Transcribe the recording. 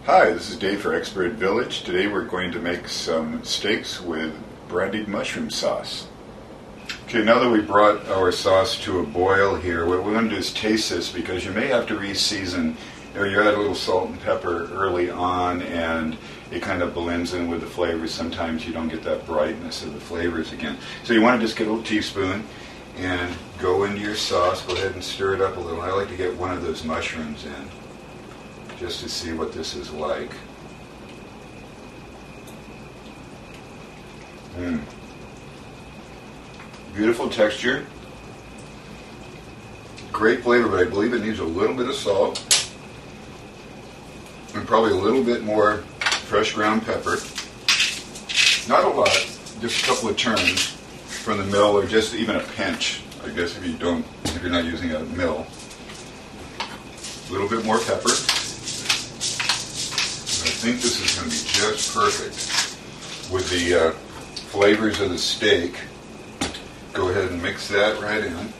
Hi, this is Dave for ExpertVillage. Today we're going to make some steaks with brandied mushroom sauce. Okay, now that we brought our sauce to a boil here, what we want to do is taste this because you may have to re-season. You add a little salt and pepper early on and it kind of blends in with the flavors. Sometimes you don't get that brightness of the flavors again. So you want to just get a little teaspoon and go into your sauce. Go ahead and stir it up a little. I like to get one of those mushrooms in, just to see what this is like. Beautiful texture. Great flavor, but I believe it needs a little bit of salt and probably a little bit more fresh ground pepper. Not a lot, just a couple of turns from the mill, or just even a pinch, I guess, if you're not using a mill. A little bit more pepper. I think this is going to be just perfect with the flavors of the steak. Go ahead and mix that right in.